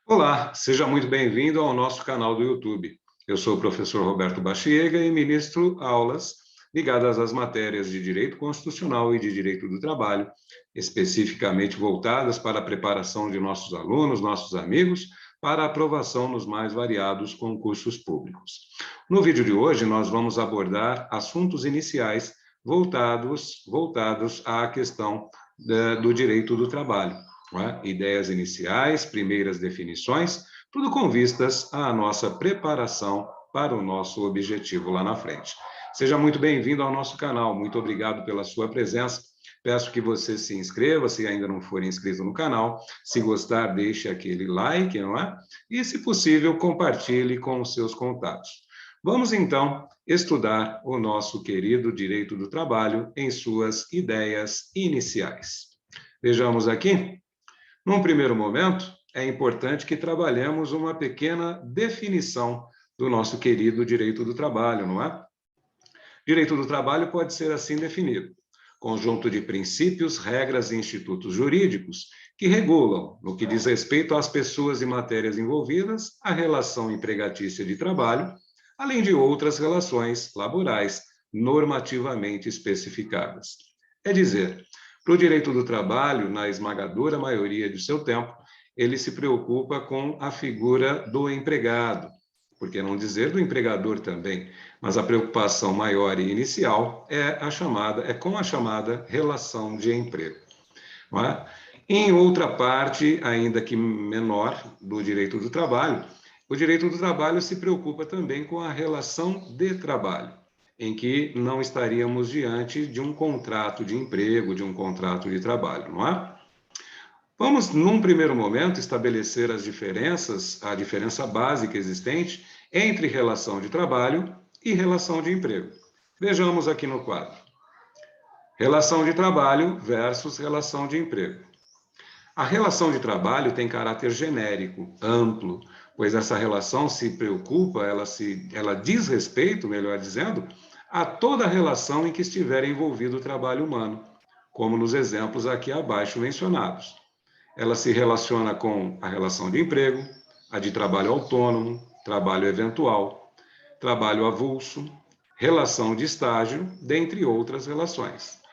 Olá, seja muito bem-vindo ao nosso canal do YouTube. Eu sou o professor Roberto Bachiega e ministro aulas ligadas às matérias de Direito Constitucional e de Direito do Trabalho, especificamente voltadas para a preparação de nossos alunos, nossos amigos, para a aprovação nos mais variados concursos públicos. No vídeo de hoje, nós vamos abordar assuntos iniciais voltados à questão do direito do trabalho. Ideias iniciais, primeiras definições, tudo com vistas à nossa preparação para o nosso objetivo lá na frente. Seja muito bem-vindo ao nosso canal, muito obrigado pela sua presença. Peço que você se inscreva, se ainda não for inscrito no canal. Se gostar, deixe aquele like, não é? E, se possível, compartilhe com os seus contatos. Vamos, então, estudar o nosso querido direito do trabalho em suas ideias iniciais. Vejamos aqui. Num primeiro momento, é importante que trabalhemos uma pequena definição do nosso querido direito do trabalho, não é? Direito do trabalho pode ser assim definido: conjunto de princípios, regras e institutos jurídicos que regulam, no que diz respeito às pessoas e matérias envolvidas, a relação empregatícia de trabalho, além de outras relações laborais normativamente especificadas. É dizer, para o direito do trabalho, na esmagadora maioria de seu tempo, ele se preocupa com a figura do empregado, por que não dizer do empregador também, mas a preocupação maior e inicial é com a chamada relação de emprego. Não é? Em outra parte, ainda que menor, do direito do trabalho, o direito do trabalho se preocupa também com a relação de trabalho, em que não estaríamos diante de um contrato de emprego, de um contrato de trabalho, não é? Vamos, num primeiro momento, estabelecer a diferença básica existente entre relação de trabalho e relação de emprego. Vejamos aqui no quadro. Relação de trabalho versus relação de emprego. A relação de trabalho tem caráter genérico, amplo, pois essa relação se preocupa, ela diz respeito, melhor dizendo, a toda relação em que estiver envolvido o trabalho humano, como nos exemplos aqui abaixo mencionados. Ela se relaciona com a relação de emprego, a de trabalho autônomo, trabalho eventual, trabalho avulso, relação de estágio, dentre outras relações.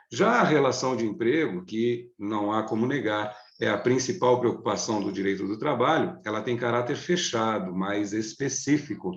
Já a relação de emprego, que não há como negar, é a principal preocupação do direito do trabalho, ela tem caráter fechado, mais específico.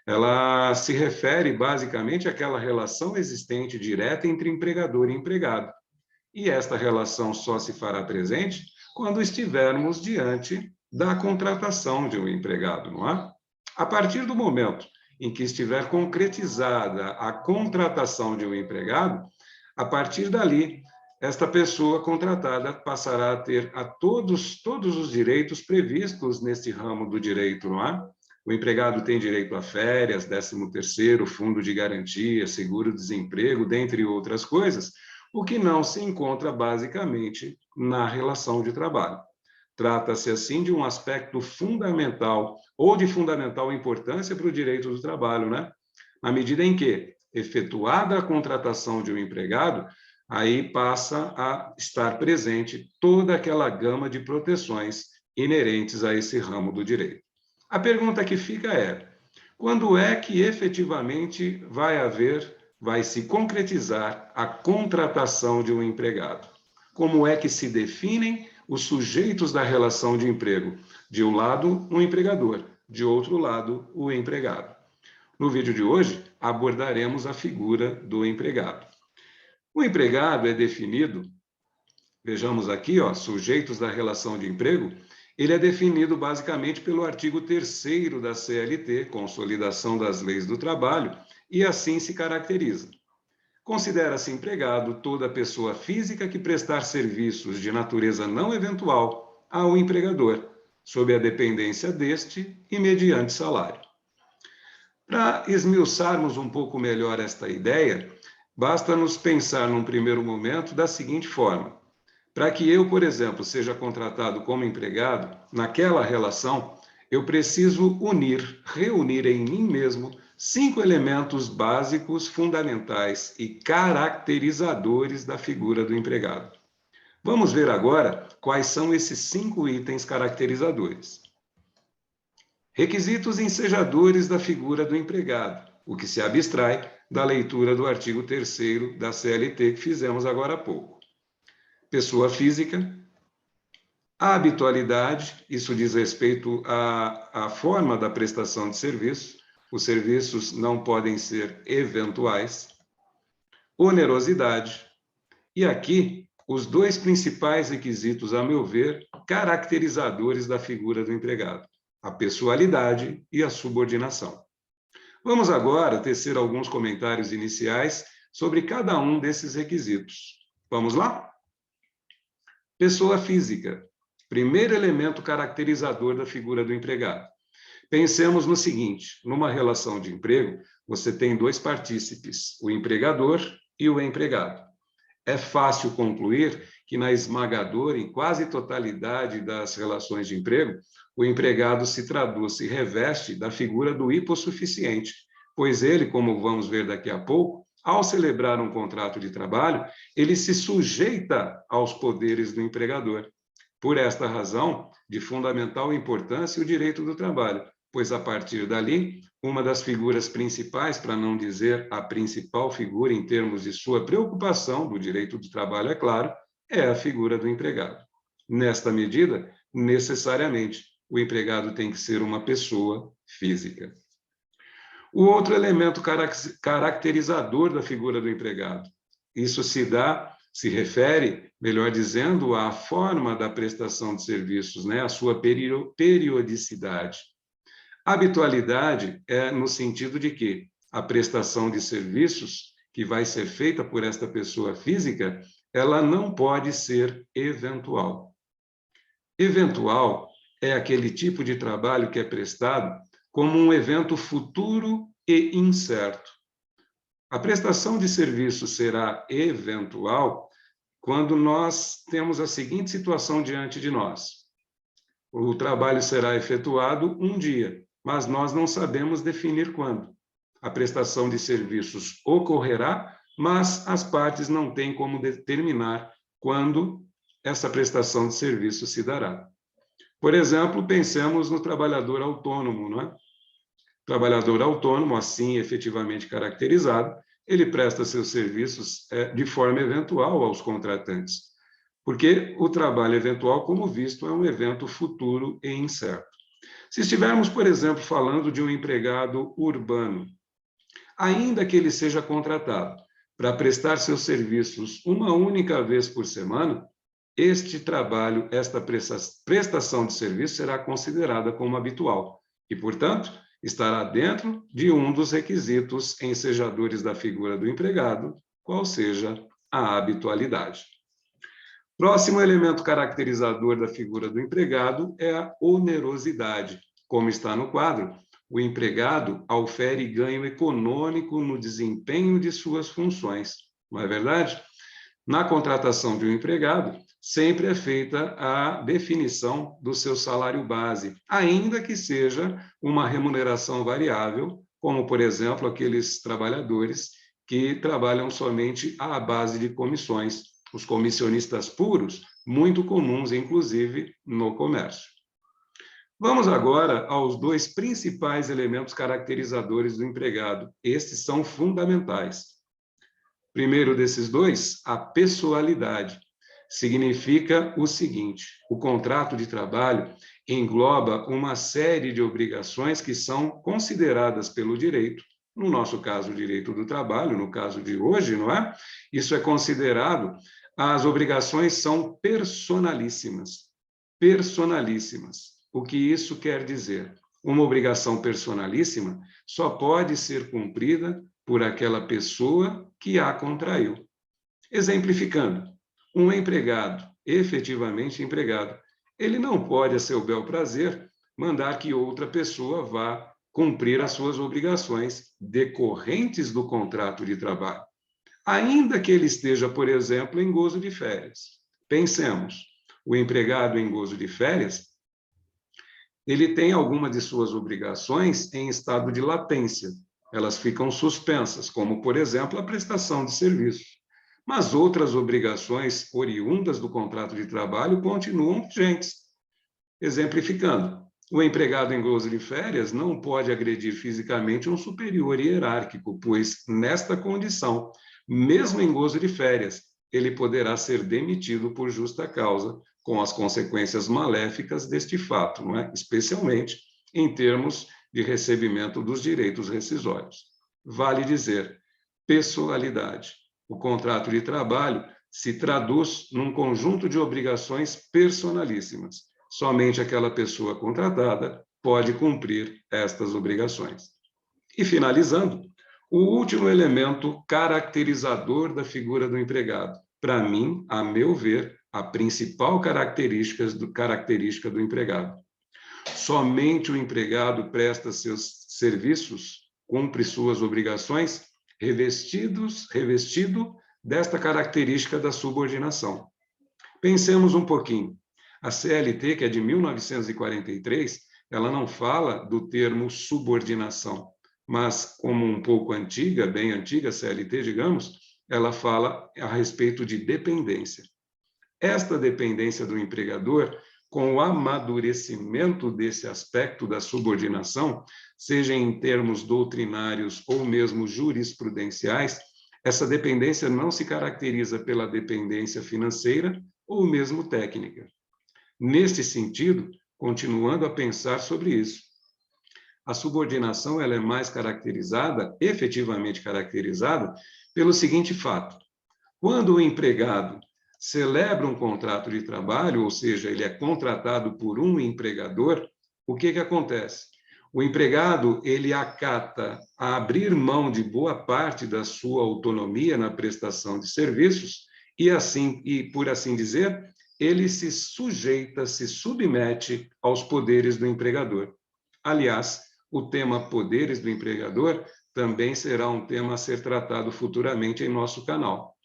Ela se refere basicamente àquela relação existente direta entre empregador e empregado. E esta relação só se fará presente quando estivermos diante da contratação de um empregado, não é? A partir do momento em que estiver concretizada a contratação de um empregado, a partir dali, esta pessoa contratada passará a ter todos os direitos previstos neste ramo do direito, não é? O empregado tem direito a férias, 13º, fundo de garantia, seguro-desemprego, dentre outras coisas, o que não se encontra basicamente na relação de trabalho. Trata-se, assim, de um aspecto fundamental ou de fundamental importância para o direito do trabalho, né? Na medida em que, efetuada a contratação de um empregado, aí passa a estar presente toda aquela gama de proteções inerentes a esse ramo do direito. A pergunta que fica é: quando é que efetivamente vai se concretizar a contratação de um empregado? Como é que se definem os sujeitos da relação de emprego? De um lado, um empregador, de outro lado, o empregado. No vídeo de hoje, abordaremos a figura do empregado. O empregado é definido, vejamos aqui, sujeitos da relação de emprego, ele é definido basicamente pelo artigo 3º da CLT, Consolidação das Leis do Trabalho, e assim se caracteriza. Considera-se empregado toda pessoa física que prestar serviços de natureza não eventual ao empregador, sob a dependência deste e mediante salário. Para esmiuçarmos um pouco melhor esta ideia, basta nos pensar num primeiro momento da seguinte forma: para que eu, por exemplo, seja contratado como empregado, naquela relação, eu preciso reunir em mim mesmo 5 elementos básicos, fundamentais e caracterizadores da figura do empregado. Vamos ver agora quais são esses 5 itens caracterizadores. Requisitos ensejadores da figura do empregado, o que se abstrai da leitura do artigo 3º da CLT que fizemos agora há pouco. Pessoa física. A habitualidade, isso diz respeito à forma da prestação de serviço. Os serviços não podem ser eventuais. Onerosidade. E aqui, os 2 principais requisitos, a meu ver, caracterizadores da figura do empregado: a pessoalidade e a subordinação. Vamos agora tecer alguns comentários iniciais sobre cada um desses requisitos. Vamos lá? Pessoa física. Primeiro elemento caracterizador da figura do empregado. Pensemos no seguinte: numa relação de emprego, você tem 2 partícipes, o empregador e o empregado. É fácil concluir que, na esmagadora e quase totalidade das relações de emprego, o empregado se traduz, se reveste da figura do hipossuficiente, pois ele, como vamos ver daqui a pouco, ao celebrar um contrato de trabalho, ele se sujeita aos poderes do empregador. Por esta razão, de fundamental importância o direito do trabalho, pois a partir dali, uma das figuras principais, para não dizer a principal figura em termos de sua preocupação do direito do trabalho, é claro, é a figura do empregado. Nesta medida, necessariamente, o empregado tem que ser uma pessoa física. O outro elemento caracterizador da figura do empregado, isso se refere, melhor dizendo, à forma da prestação de serviços, né? A sua periodicidade. Habitualidade é no sentido de que a prestação de serviços que vai ser feita por esta pessoa física, ela não pode ser eventual. Eventual é aquele tipo de trabalho que é prestado como um evento futuro e incerto. A prestação de serviço será eventual quando nós temos a seguinte situação diante de nós. O trabalho será efetuado um dia, mas nós não sabemos definir quando. A prestação de serviços ocorrerá, mas as partes não têm como determinar quando essa prestação de serviço se dará. Por exemplo, pensemos no trabalhador autônomo, não é? Trabalhador autônomo, assim efetivamente caracterizado, ele presta seus serviços de forma eventual aos contratantes, porque o trabalho eventual, como visto, é um evento futuro e incerto. Se estivermos, por exemplo, falando de um empregado urbano, ainda que ele seja contratado para prestar seus serviços uma única vez por semana, este trabalho, esta prestação de serviço será considerada como habitual e, portanto, estará dentro de um dos requisitos ensejadores da figura do empregado, qual seja a habitualidade. Próximo elemento caracterizador da figura do empregado é a onerosidade. Como está no quadro, o empregado aufere ganho econômico no desempenho de suas funções. Não é verdade? Na contratação de um empregado, sempre é feita a definição do seu salário base, ainda que seja uma remuneração variável, como, por exemplo, aqueles trabalhadores que trabalham somente à base de comissões, os comissionistas puros, muito comuns, inclusive, no comércio. Vamos agora aos 2 principais elementos caracterizadores do empregado. Estes são fundamentais. Primeiro desses 2, a pessoalidade. Significa o seguinte: o contrato de trabalho engloba uma série de obrigações que são consideradas pelo direito, no nosso caso, o direito do trabalho, no caso de hoje, não é? Isso é considerado, as obrigações são personalíssimas. Personalíssimas. O que isso quer dizer? Uma obrigação personalíssima só pode ser cumprida por aquela pessoa que a contraiu. Exemplificando, um empregado, efetivamente empregado, ele não pode, a seu bel prazer, mandar que outra pessoa vá cumprir as suas obrigações decorrentes do contrato de trabalho, ainda que ele esteja, por exemplo, em gozo de férias. Pensemos, o empregado em gozo de férias, ele tem alguma de suas obrigações em estado de latência. Elas ficam suspensas, como, por exemplo, a prestação de serviços. mas outras obrigações oriundas do contrato de trabalho continuam vigentes. Exemplificando, o empregado em gozo de férias não pode agredir fisicamente um superior hierárquico, pois, nesta condição, mesmo em gozo de férias, ele poderá ser demitido por justa causa, com as consequências maléficas deste fato, não é? Especialmente em termos de recebimento dos direitos rescisórios. Vale dizer, pessoalidade. O contrato de trabalho se traduz num conjunto de obrigações personalíssimas. Somente aquela pessoa contratada pode cumprir estas obrigações. E finalizando, o último elemento caracterizador da figura do empregado. Para mim, a meu ver, a principal característica do empregado. Somente o empregado presta seus serviços, cumpre suas obrigações, revestido desta característica da subordinação. Pensemos um pouquinho. A CLT, que é de 1943, ela não fala do termo subordinação, mas como um pouco antiga, bem antiga, a CLT, digamos, ela fala a respeito de dependência. Esta dependência do empregador, com o amadurecimento desse aspecto da subordinação, seja em termos doutrinários ou mesmo jurisprudenciais, essa dependência não se caracteriza pela dependência financeira ou mesmo técnica. Neste sentido, continuando a pensar sobre isso, a subordinação ela é mais caracterizada, efetivamente caracterizada, pelo seguinte fato: quando o empregado celebra um contrato de trabalho, ou seja, ele é contratado por um empregador, o que acontece? O empregado, ele acata a abrir mão de boa parte da sua autonomia na prestação de serviços e por assim dizer, ele se sujeita, se submete aos poderes do empregador. Aliás, o tema poderes do empregador também será um tema a ser tratado futuramente em nosso canal.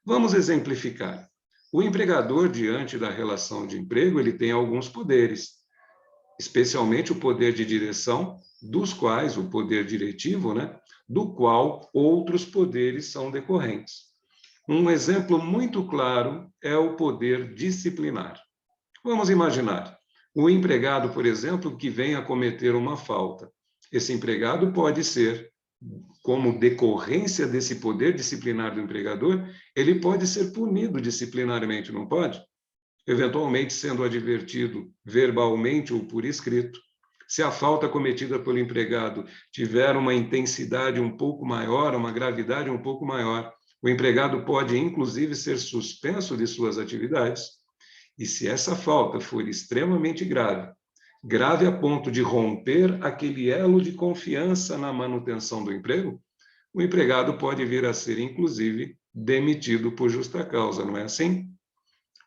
Vamos exemplificar. O empregador, diante da relação de emprego, ele tem alguns poderes, especialmente o poder de direção, dos quais, o poder diretivo, né, do qual outros poderes são decorrentes. Um exemplo muito claro é o poder disciplinar. Vamos imaginar, o empregado, por exemplo, que vem a cometer uma falta. Esse empregado pode ser, como decorrência desse poder disciplinar do empregador, ele pode ser punido disciplinarmente, não pode? Eventualmente sendo advertido verbalmente ou por escrito. Se a falta cometida pelo empregado tiver uma intensidade um pouco maior, uma gravidade um pouco maior, o empregado pode, inclusive, ser suspenso de suas atividades. E se essa falta for extremamente grave, grave a ponto de romper aquele elo de confiança na manutenção do emprego, o empregado pode vir a ser, inclusive, demitido por justa causa, não é assim?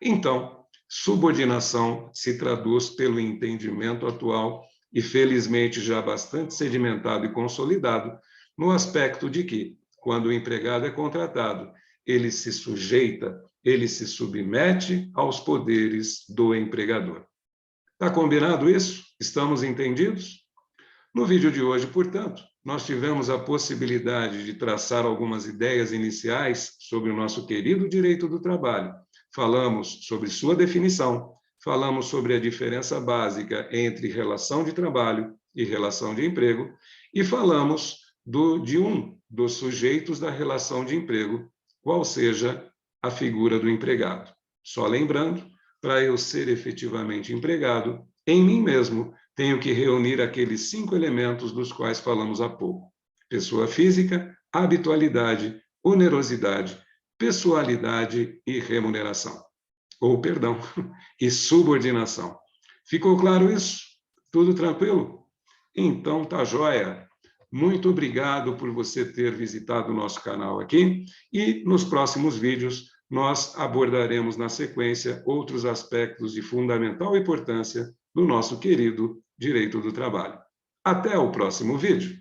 Então, subordinação se traduz pelo entendimento atual e, felizmente, já bastante sedimentado e consolidado, no aspecto de que, quando o empregado é contratado, ele se sujeita, ele se submete aos poderes do empregador. Está combinado isso? Estamos entendidos? No vídeo de hoje, portanto, nós tivemos a possibilidade de traçar algumas ideias iniciais sobre o nosso querido direito do trabalho. Falamos sobre sua definição, falamos sobre a diferença básica entre relação de trabalho e relação de emprego, e falamos de um dos sujeitos da relação de emprego, qual seja a figura do empregado. Só lembrando, para eu ser efetivamente empregado, em mim mesmo, tenho que reunir aqueles 5 elementos dos quais falamos há pouco: pessoa física, habitualidade, onerosidade, pessoalidade e remuneração. Ou, perdão, e subordinação. Ficou claro isso? Tudo tranquilo? Então, tá joia. Muito obrigado por você ter visitado o nosso canal aqui e nos próximos vídeos nós abordaremos na sequência outros aspectos de fundamental importância do nosso querido direito do trabalho. Até o próximo vídeo.